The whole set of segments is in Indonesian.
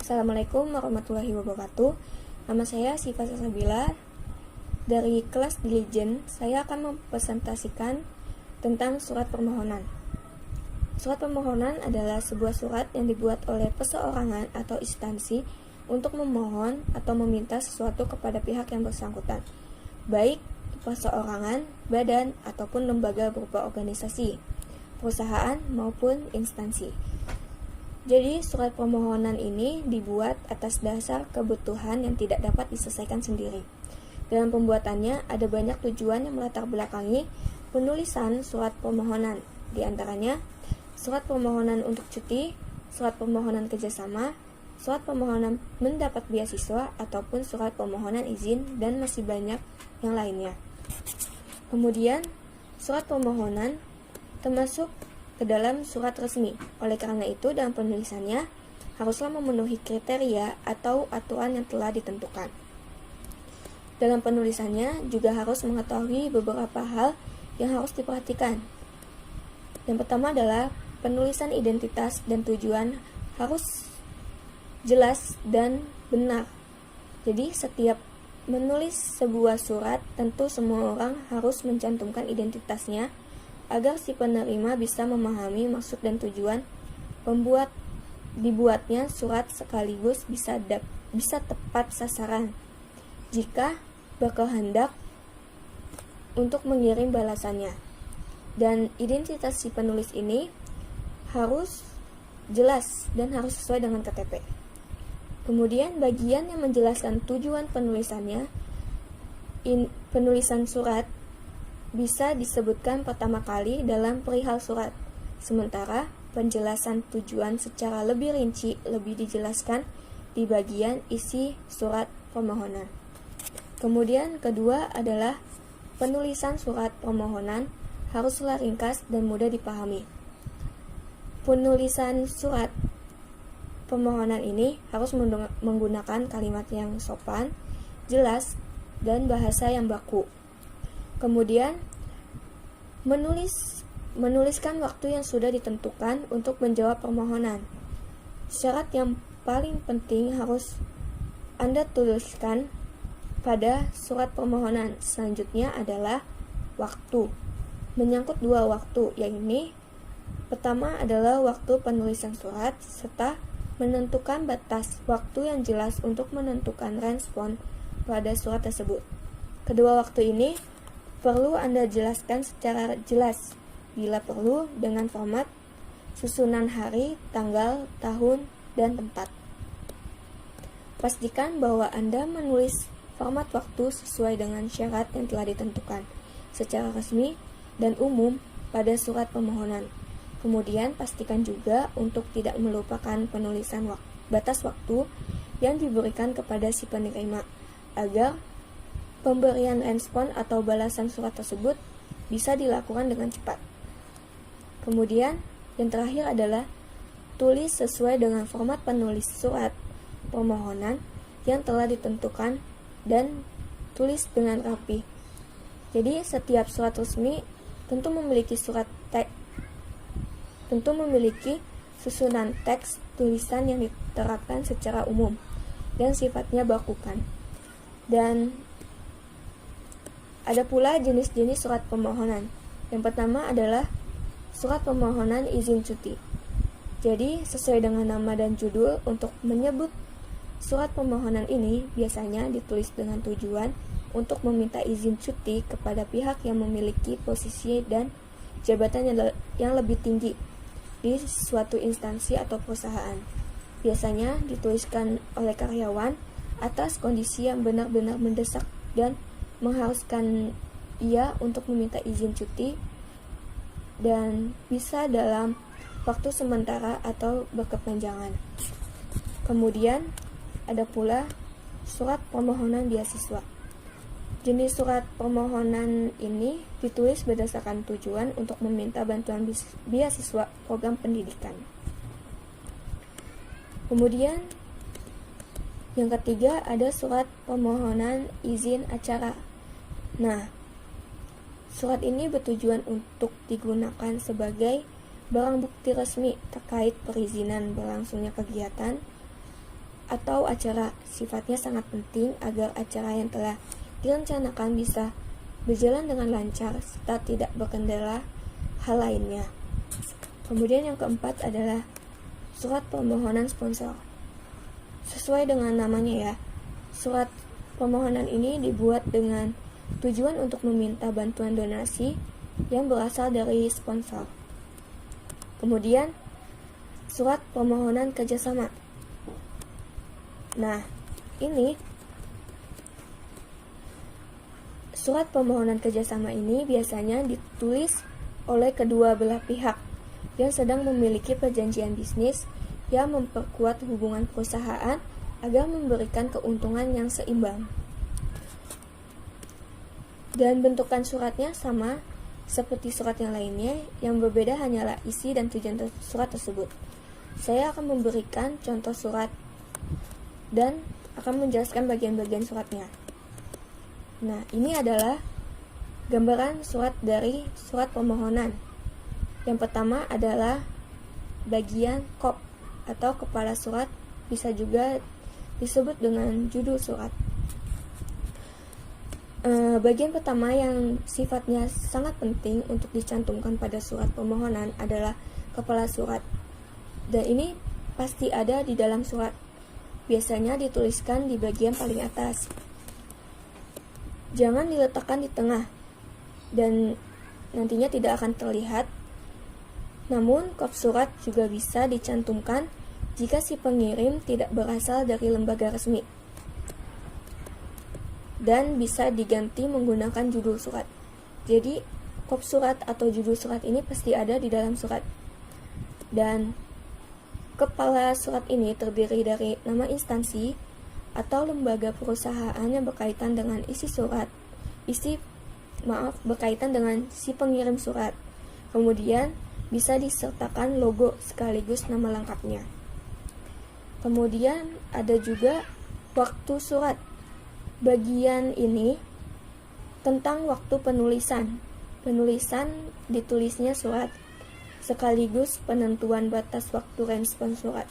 Assalamualaikum warahmatullahi wabarakatuh. Nama saya Siva Salsabila. Dari kelas Dilijen, saya akan mempresentasikan tentang surat permohonan. Surat permohonan adalah sebuah surat yang dibuat oleh perseorangan atau instansi untuk memohon atau meminta sesuatu kepada pihak yang bersangkutan, baik perseorangan, badan, ataupun lembaga berupa organisasi, perusahaan, maupun instansi. Jadi, surat permohonan ini dibuat atas dasar kebutuhan yang tidak dapat diselesaikan sendiri. Dalam pembuatannya, ada banyak tujuan yang melatar belakangi penulisan surat permohonan. Di antaranya, surat permohonan untuk cuti, surat permohonan kerjasama, surat permohonan mendapat beasiswa, ataupun surat permohonan izin, dan masih banyak yang lainnya. Kemudian, surat permohonan termasuk ke dalam surat resmi. Oleh karena itu, dalam penulisannya haruslah memenuhi kriteria atau aturan yang telah ditentukan. Dalam penulisannya juga harus mengetahui beberapa hal yang harus diperhatikan. Yang pertama adalah penulisan identitas dan tujuan harus jelas dan benar. Jadi, setiap menulis sebuah surat, tentu semua orang harus mencantumkan identitasnya agar si penerima bisa memahami maksud dan tujuan dibuatnya surat, sekaligus bisa tepat sasaran jika berkehendak untuk mengirim balasannya. Dan identitas si penulis ini harus jelas dan harus sesuai dengan KTP. Kemudian bagian yang menjelaskan tujuan penulisannya, penulisan surat bisa disebutkan pertama kali dalam perihal surat, sementara penjelasan tujuan secara lebih rinci lebih dijelaskan di bagian isi surat permohonan. Kemudian kedua adalah penulisan surat permohonan haruslah ringkas dan mudah dipahami. Penulisan surat permohonan ini harus menggunakan kalimat yang sopan, jelas, dan bahasa yang baku. Kemudian, menuliskan waktu yang sudah ditentukan untuk menjawab permohonan. Syarat yang paling penting harus Anda tuliskan pada surat permohonan. Selanjutnya adalah waktu. Menyangkut dua waktu, yaitu pertama adalah waktu penulisan surat, serta menentukan batas waktu yang jelas untuk menentukan respon pada surat tersebut. Kedua waktu ini perlu Anda jelaskan secara jelas, bila perlu dengan format, susunan hari, tanggal, tahun, dan tempat. Pastikan bahwa Anda menulis format waktu sesuai dengan syarat yang telah ditentukan secara resmi dan umum pada surat permohonan. Kemudian pastikan juga untuk tidak melupakan penulisan batas waktu yang diberikan kepada si penerima, agar pemberian respon atau balasan surat tersebut bisa dilakukan dengan cepat. Kemudian, yang terakhir adalah tulis sesuai dengan format penulis surat permohonan yang telah ditentukan dan tulis dengan rapi. Jadi, setiap surat resmi tentu memiliki susunan teks tulisan yang diterapkan secara umum dan sifatnya bakukan. Dan ada pula jenis-jenis surat permohonan. Yang pertama adalah surat permohonan izin cuti. Jadi, sesuai dengan nama dan judul, untuk menyebut surat permohonan ini biasanya ditulis dengan tujuan untuk meminta izin cuti kepada pihak yang memiliki posisi dan jabatan yang lebih tinggi di suatu instansi atau perusahaan. Biasanya dituliskan oleh karyawan atas kondisi yang benar-benar mendesak dan mengharuskan ia untuk meminta izin cuti, dan bisa dalam waktu sementara atau berkepanjangan. Kemudian ada pula surat permohonan beasiswa. Jenis surat permohonan ini ditulis berdasarkan tujuan untuk meminta bantuan beasiswa program pendidikan. Kemudian yang ketiga ada surat permohonan izin acara. Nah, surat ini bertujuan untuk digunakan sebagai barang bukti resmi terkait perizinan berlangsungnya kegiatan atau acara. Sifatnya sangat penting agar acara yang telah direncanakan bisa berjalan dengan lancar serta tidak berkendala hal lainnya. Kemudian yang keempat adalah surat permohonan sponsor. Sesuai dengan namanya ya, surat permohonan ini dibuat dengan tujuan untuk meminta bantuan donasi yang berasal dari sponsor. Kemudian surat permohonan kerjasama. Nah, ini surat permohonan kerjasama ini biasanya ditulis oleh kedua belah pihak yang sedang memiliki perjanjian bisnis yang memperkuat hubungan perusahaan agar memberikan keuntungan yang seimbang. Dan bentukan suratnya sama seperti surat yang lainnya, yang berbeda hanyalah isi dan tujuan surat tersebut. Saya akan memberikan contoh surat dan akan menjelaskan bagian-bagian suratnya. Nah, ini adalah gambaran surat dari surat permohonan. Yang pertama adalah bagian kop atau kepala surat, bisa juga disebut dengan judul surat. Bagian pertama yang sifatnya sangat penting untuk dicantumkan pada surat permohonan adalah kepala surat. Dan ini pasti ada di dalam surat. Biasanya dituliskan di bagian paling atas. Jangan diletakkan di tengah dan nantinya tidak akan terlihat. Namun, kop surat juga bisa dicantumkan jika si pengirim tidak berasal dari lembaga resmi. Dan bisa diganti menggunakan judul surat. Jadi, kop surat atau judul surat ini pasti ada di dalam surat. Dan kepala surat ini terdiri dari nama instansi atau lembaga perusahaan yang berkaitan dengan berkaitan dengan si pengirim surat. Kemudian bisa disertakan logo sekaligus nama lengkapnya. Kemudian ada juga waktu surat. Bagian ini tentang waktu penulisan. Penulisan ditulisnya surat sekaligus penentuan batas waktu respon surat.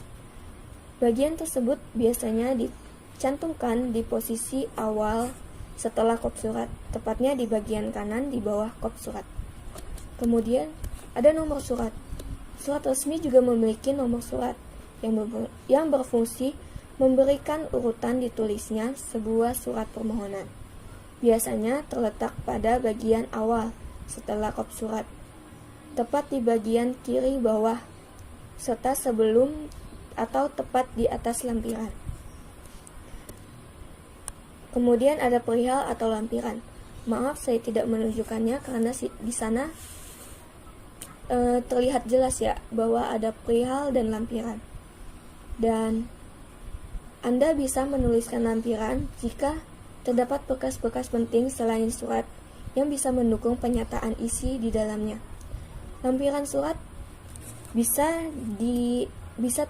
Bagian tersebut biasanya dicantumkan di posisi awal setelah kop surat, tepatnya di bagian kanan di bawah kop surat. Kemudian ada nomor surat. Surat resmi juga memiliki nomor surat yang berfungsi memberikan urutan ditulisnya sebuah surat permohonan. Biasanya terletak pada bagian awal setelah kop surat, tepat di bagian kiri bawah, serta sebelum atau tepat di atas lampiran. Kemudian ada perihal atau lampiran. Maaf, saya tidak menunjukkannya karena di sana terlihat jelas ya bahwa ada perihal dan lampiran. Dan Anda bisa menuliskan lampiran jika terdapat bekas-bekas penting selain surat yang bisa mendukung penyataan isi di dalamnya. Lampiran surat bisa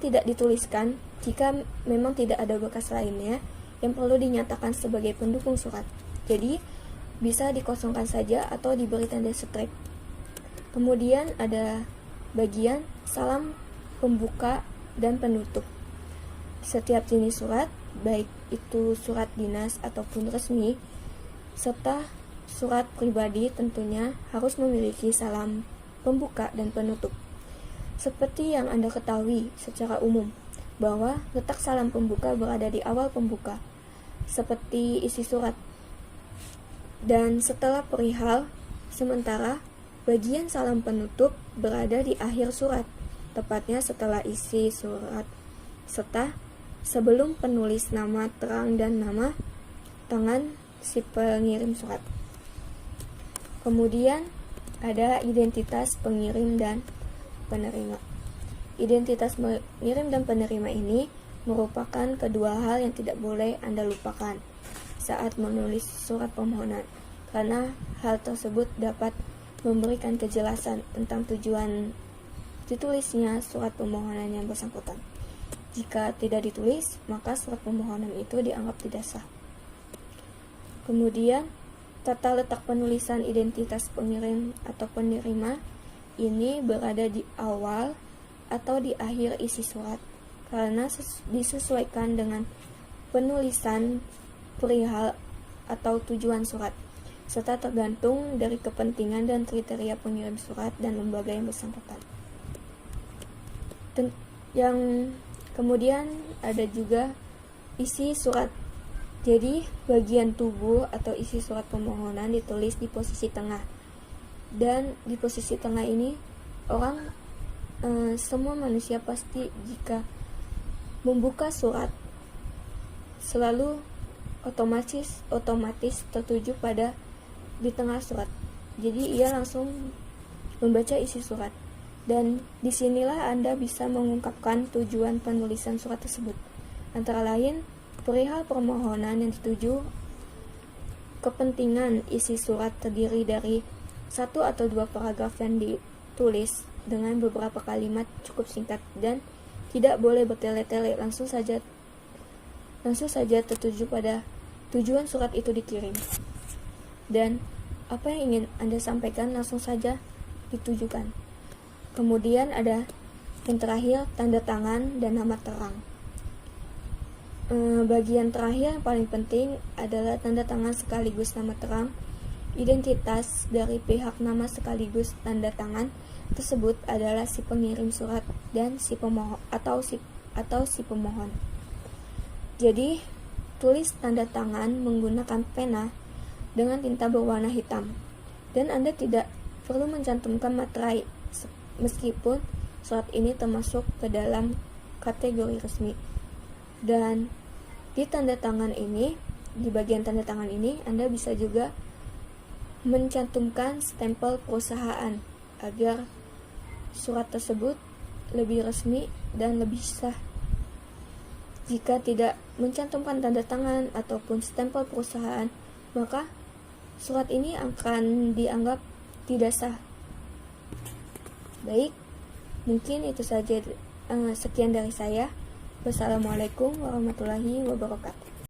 tidak dituliskan jika memang tidak ada bekas lainnya yang perlu dinyatakan sebagai pendukung surat. Jadi, bisa dikosongkan saja atau diberi tanda strip. Kemudian ada bagian salam pembuka dan penutup. Setiap jenis surat, baik itu surat dinas ataupun resmi, serta surat pribadi tentunya harus memiliki salam pembuka dan penutup. Seperti yang Anda ketahui secara umum, bahwa letak salam pembuka berada di awal pembuka, seperti isi surat. Dan setelah perihal, sementara bagian salam penutup berada di akhir surat, tepatnya setelah isi surat, serta sebelum penulis nama terang dan nama tangan si pengirim surat. Kemudian ada identitas pengirim dan penerima. Identitas pengirim dan penerima ini merupakan kedua hal yang tidak boleh Anda lupakan saat menulis surat permohonan, karena hal tersebut dapat memberikan kejelasan tentang tujuan ditulisnya surat permohonan yang bersangkutan. Jika tidak ditulis, maka surat permohonan itu dianggap tidak sah. Kemudian, tata letak penulisan identitas pengirim atau penerima ini berada di awal atau di akhir isi surat, karena disesuaikan dengan penulisan perihal atau tujuan surat, serta tergantung dari kepentingan dan kriteria pengirim surat dan lembaga yang bersangkutan. Yang kemudian ada juga isi surat. Jadi bagian tubuh atau isi surat permohonan ditulis di posisi tengah, dan di posisi tengah ini semua manusia pasti jika membuka surat selalu otomatis tertuju pada di tengah surat. Jadi ia langsung membaca isi surat, dan disinilah Anda bisa mengungkapkan tujuan penulisan surat tersebut, antara lain perihal permohonan yang dituju. Kepentingan isi surat terdiri dari 1 atau 2 paragraf yang ditulis dengan beberapa kalimat cukup singkat dan tidak boleh bertele-tele, langsung saja tertuju pada tujuan surat itu dikirim, dan apa yang ingin Anda sampaikan langsung saja ditujukan. Kemudian ada yang terakhir, tanda tangan dan nama terang. Bagian terakhir yang paling penting adalah tanda tangan sekaligus nama terang. Identitas dari pihak nama sekaligus tanda tangan tersebut adalah si pengirim surat dan si pemohon atau si pemohon. Jadi, tulis tanda tangan menggunakan pena dengan tinta berwarna hitam, dan Anda tidak perlu mencantumkan materai meskipun surat ini termasuk ke dalam kategori resmi. Dan di bagian tanda tangan ini Anda bisa juga mencantumkan stempel perusahaan agar surat tersebut lebih resmi dan lebih sah. Jika tidak mencantumkan tanda tangan ataupun stempel perusahaan, maka surat ini akan dianggap tidak sah. Baik, mungkin itu saja, sekian dari saya. Wassalamualaikum warahmatullahi wabarakatuh.